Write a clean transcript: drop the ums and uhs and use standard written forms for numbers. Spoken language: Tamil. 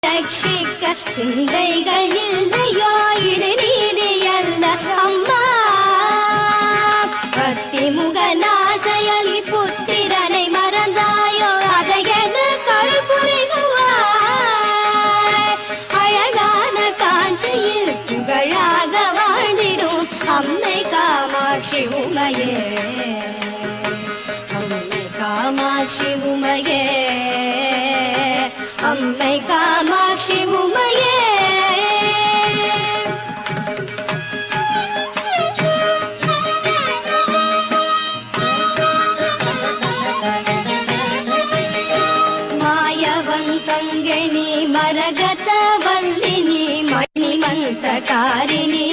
ரட்சிக்க சிந்தைகள் இல்லையோ இடுநீதியல்ல அம்மா. பக்தி முகநாசையலி புத்திரனை மறந்தாயோ அதையென கல்புரிகுவாய். அழகான காஞ்சியில் புகழாக வாழ்ந்திடும் அம்மை காமாட்சி உமையே, அம்மை காமாட்சி உமையே, அம்மை காமாட்சி உமையே. ಮಾಯವಂತಂಗೆ ನೀ ಮರಗತ ವಲ್ಲಿನಿ ಮಣಿಮಂತಕಾರಿಣಿ